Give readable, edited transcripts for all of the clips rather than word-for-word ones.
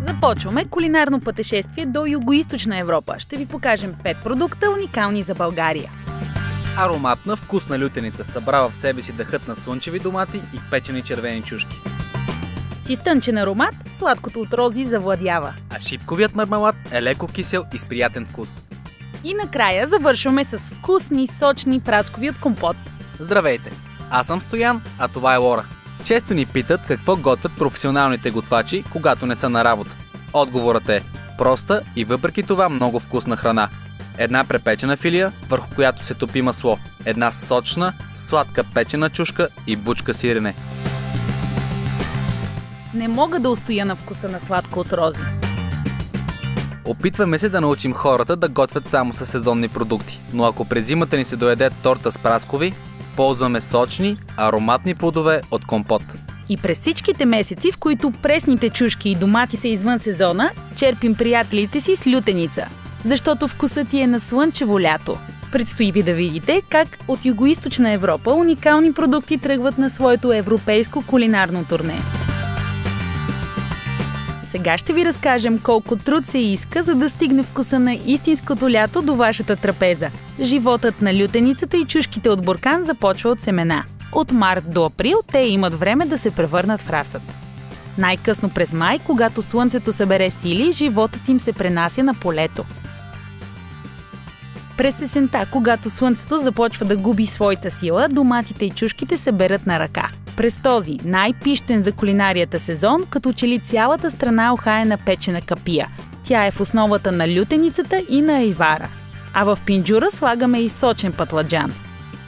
Започваме кулинарно пътешествие до Югоизточна Европа. Ще ви покажем 5 продукта, уникални за България. Ароматна, вкусна лютеница събрава в себе си дъхът на слънчеви домати и печени червени чушки. С изтънчен аромат, сладкото от рози завладява. А шипковият мармелад е леко кисел и с приятен вкус. И накрая завършваме с вкусни, сочни праскови от компот. Здравейте! Аз съм Стоян, а това е Лора. Често ни питат какво готвят професионалните готвачи, когато не са на работа. Отговорът е проста и въпреки това много вкусна храна. Една препечена филия, върху която се топи масло. Една сочна, сладка печена чушка и бучка сирене. Не мога да устоя на вкуса на сладко от рози. Опитваме се да научим хората да готвят само със сезонни продукти, но ако през зимата ни се доеде торта с праскови, ползваме сочни, ароматни плодове от компот. И през всичките месеци, в които пресните чушки и домати са извън сезона, черпим приятелите си с лютеница. Защото вкусът ти е на слънчево лято. Предстои ви да видите как от Югоизточна Европа уникални продукти тръгват на своето европейско кулинарно турне. Сега ще ви разкажем колко труд се иска, за да стигне вкуса на истинското лято до вашата трапеза. Животът на лютеницата и чушките от буркан започва от семена. От март до април те имат време да се превърнат в разсъд. Най-късно през май, когато слънцето събере сили, животът им се пренася на полето. През есента, когато слънцето започва да губи своята сила, доматите и чушките се берат на ръка. През този най-пищен за кулинарията сезон, като че ли цялата страна охае на печена капия. Тя е в основата на лютеницата и на айвара. А в пинджура слагаме и сочен патладжан.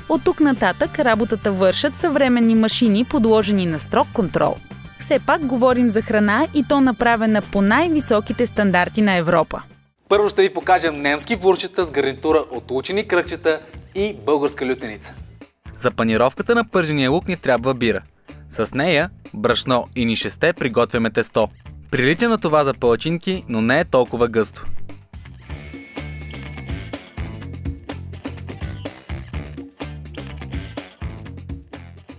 От тук нататък работата вършат съвременни машини, подложени на строг контрол. Все пак говорим за храна и то направена по най-високите стандарти на Европа. Първо ще ви покажем немски вурчета с гарнитура от лучени кръгчета и българска лютеница. За панировката на пържения лук ни трябва бира. С нея, брашно и нишесте приготвяме тесто. Прилича на това за палачинки, но не е толкова гъсто.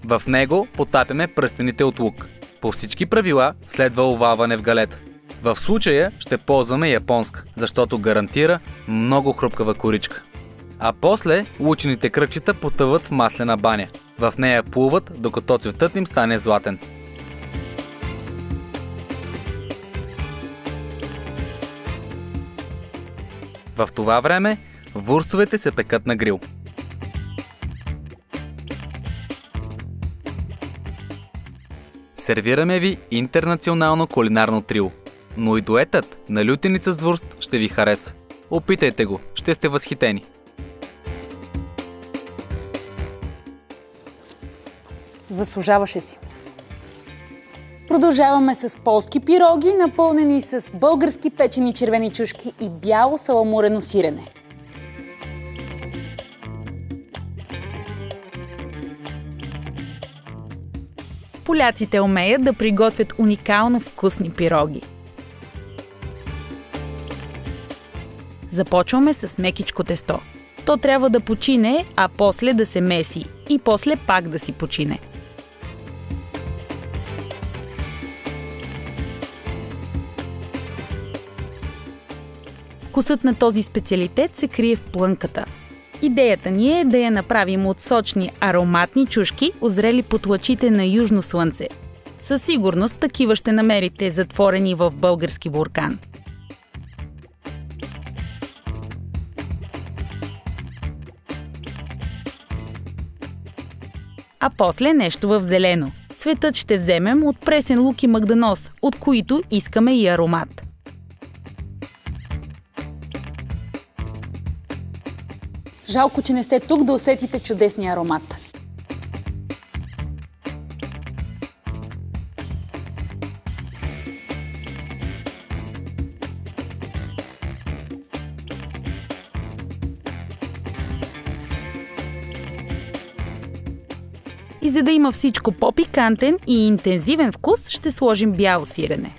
В него потапяме пръстените от лук. По всички правила следва овалване в галета. В случая ще ползваме японска, защото гарантира много хрупкава коричка. А после лучените кръгчета потъват в маслена баня. В нея плуват, докато цветът им стане златен. В това време вурстовете се пекат на грил. Сервираме ви интернационално кулинарно трио. Но и дуетът на лютеница с вурст ще ви хареса. Опитайте го, ще сте възхитени. Заслужаваше си. Продължаваме с полски пироги, напълнени с български печени червени чушки и бяло саламурено сирене. Поляците умеят да приготвят уникално вкусни пироги. Започваме с мекичко тесто. То трябва да почине, а после да се меси и после пак да си почине. Вкусът на този специалитет се крие в плънката. Идеята ни е да я направим от сочни ароматни чушки, озрели под лъчите на южно слънце. Със сигурност такива ще намерите затворени в български буркан. А после нещо в зелено. Цветът ще вземем от пресен лук и магданоз, от които искаме и аромат. Жалко, че не сте тук да усетите чудесния аромат. И за да има всичко по-пикантен и интензивен вкус, ще сложим бяло сирене.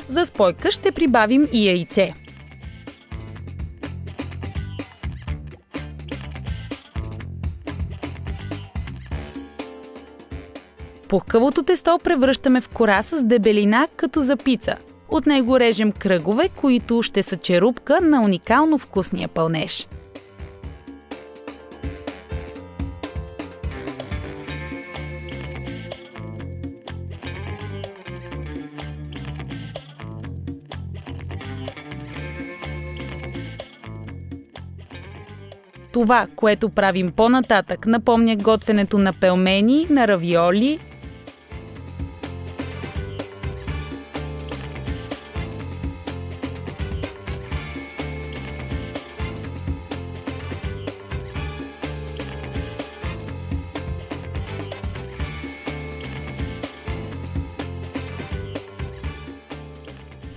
За спойка ще прибавим и яйце. Пухкавото тесто превръщаме в кора с дебелина като за пица. От него режем кръгове, които ще са черупка на уникално вкусния пълнеж. Това, което правим по-нататък, напомня готвенето на пелмени, на равиоли.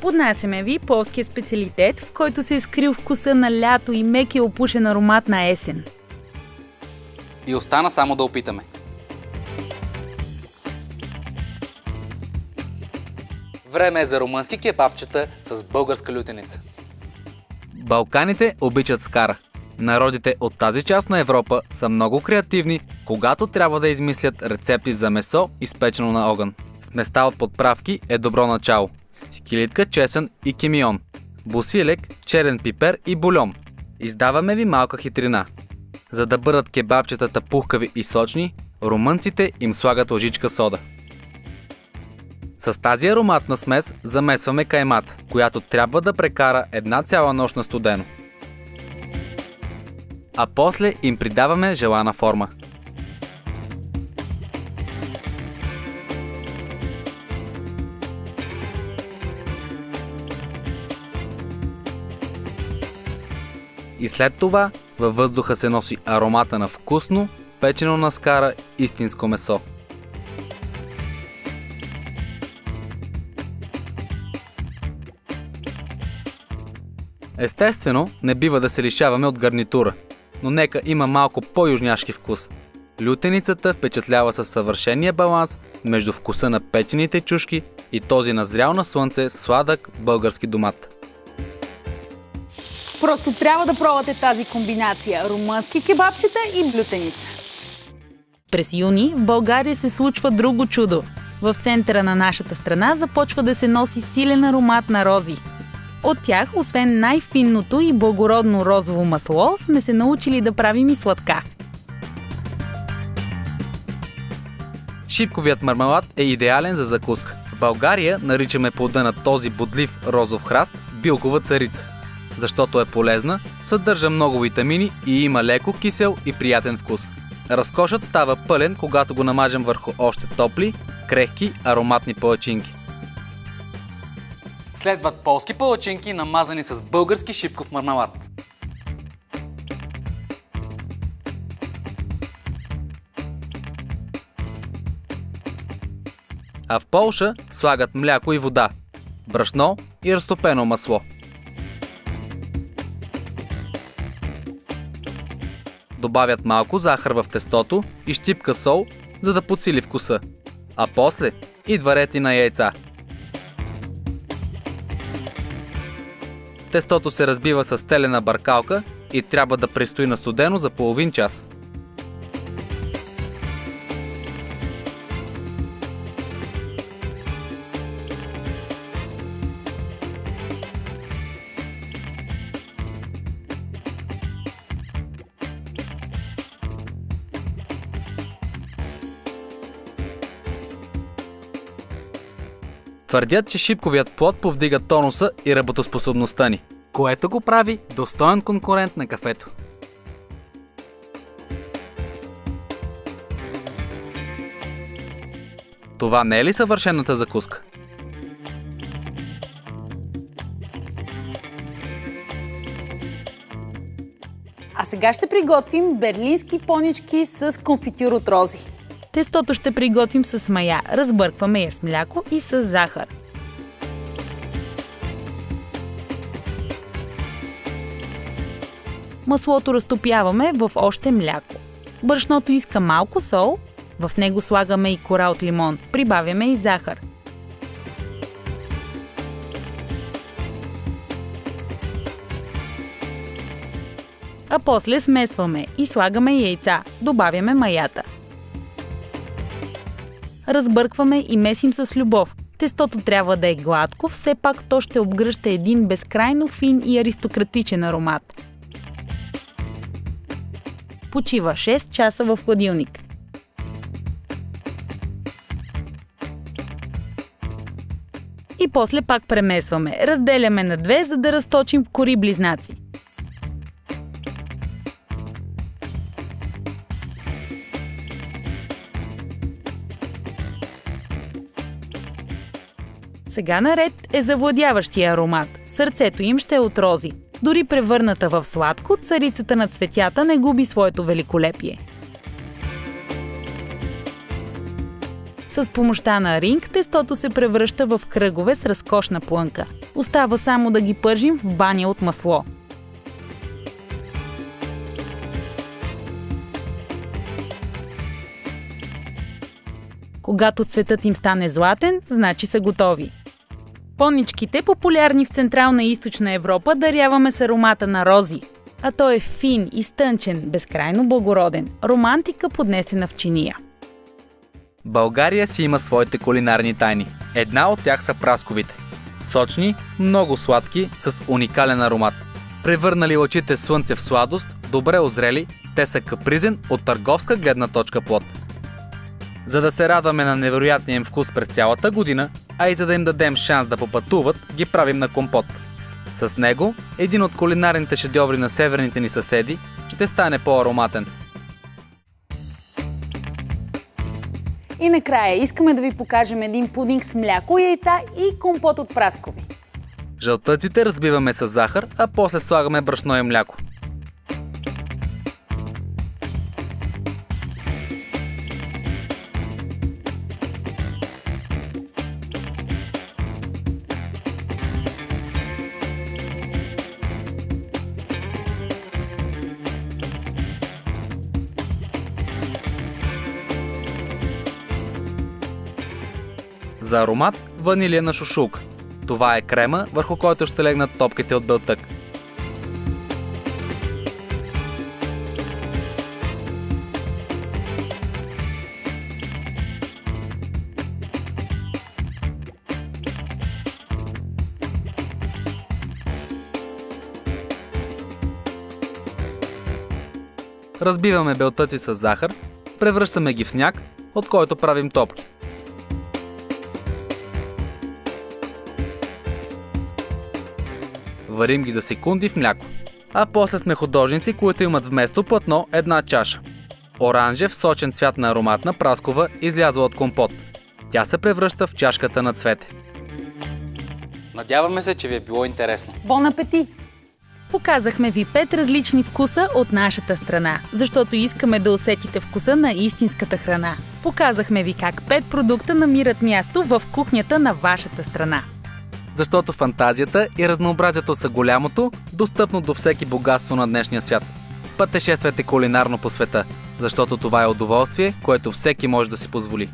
Поднасяме ви полския специалитет, в който се е скрил вкуса на лято и мекия опушен аромат на есен. И остана само да опитаме. Време е за румънски кебабчета с българска лютеница. Балканите обичат скара. Народите от тази част на Европа са много креативни, когато трябва да измислят рецепти за месо, изпечено на огън. Сместа от подправки е добро начало. Скилитка, чесън и кимион, бусилек, черен пипер и бульон. Издаваме ви малка хитрина. За да бъдат кебабчетата пухкави и сочни, румънците им слагат лъжичка сода. С тази ароматна смес замесваме каймата, която трябва да прекара една цяла нощ на студено. А после им придаваме желана форма. И след това във въздуха се носи аромата на вкусно, печено на скара истинско месо. Естествено, не бива да се лишаваме от гарнитура, но нека има малко по-южняшки вкус. Лютеницата впечатлява със съвършения баланс между вкуса на печените чушки и този назрял на слънце сладък български домат. Просто трябва да пробвате тази комбинация – румънски кебабчета и блютеница. През юни в България се случва друго чудо. В центъра на нашата страна започва да се носи силен аромат на рози. От тях, освен най-финното и благородно розово масло, сме се научили да правим и сладка. Шипковият мармелад е идеален за закуска. В България наричаме плода на този бодлив розов храст билкова царица, защото е полезна, съдържа много витамини и има леко кисел и приятен вкус. Разкошът става пълен, когато го намажем върху още топли, крехки, ароматни палачинки. Следват полски палачинки, намазани с български шипков мармелад. А в Полша слагат мляко и вода, брашно и разтопено масло. Добавят малко захар в тестото и щипка сол, за да подсили вкуса. А после идва ред и на яйца. Тестото се разбива с телена бъркалка и трябва да престои на студено за половин час. Твърдят, че шипковият плод повдига тонуса и работоспособността ни, което го прави достоен конкурент на кафето. Това не е ли съвършената закуска? А сега ще приготвим берлински понички с конфитюр от рози. Тестото ще приготвим с мая, разбъркваме я с мляко и с захар. Маслото разтопяваме в още мляко. Брашното иска малко сол, в него слагаме и кора от лимон, прибавяме и захар. А после смесваме и слагаме яйца, добавяме маята. Разбъркваме и месим с любов. Тестото трябва да е гладко, все пак то ще обгръща един безкрайно фин и аристократичен аромат. Почива 6 часа в хладилник. И после пак премесваме. Разделяме на две, за да разточим кори близнаци. Сега наред е завладяващия аромат. Сърцето им ще е от рози. Дори превърната в сладко, царицата на цветята не губи своето великолепие. С помощта на ринг тестото се превръща в кръгове с разкошна плънка. Остава само да ги пържим в баня от масло. Когато цветът им стане златен, значи са готови. Поничките, популярни в Централна и Източна Европа, даряваме с аромата на рози. А той е фин, изтънчен, безкрайно благороден. Романтика, поднесена в чиния. България си има своите кулинарни тайни. Една от тях са прасковите. Сочни, много сладки, с уникален аромат. Превърнали лъчите слънце в сладост, добре озрели, те са капризен от търговска гледна точка плод. За да се радваме на невероятния им вкус през цялата година, а и за да им дадем шанс да попътуват, ги правим на компот. С него, един от кулинарните шедьоври на северните ни съседи ще стане по-ароматен. И накрая искаме да ви покажем един пудинг с мляко, яйца и компот от праскови. Жълтъците разбиваме с захар, а после слагаме брашно и мляко. За аромат ванилиена шушулка. Това е крема, върху който ще легнат топките от белтък. Разбиваме белтъци с захар, превръщаме ги в сняг, от който правим топки. Варим ги за секунди в мляко. А после сме художници, които имат вместо платно една чаша. Оранжев сочен цвят на ароматна праскова излязла от компот. Тя се превръща в чашката на цвете. Надяваме се, че ви е било интересно. Бон апети! Показахме ви 5 различни вкуса от нашата страна, защото искаме да усетите вкуса на истинската храна. Показахме ви как 5 продукта намират място в кухнята на вашата страна. Защото фантазията и разнообразието са голямото, достъпно до всеки богатство на днешния свят. Пътешествайте кулинарно по света, защото това е удоволствие, което всеки може да си позволи.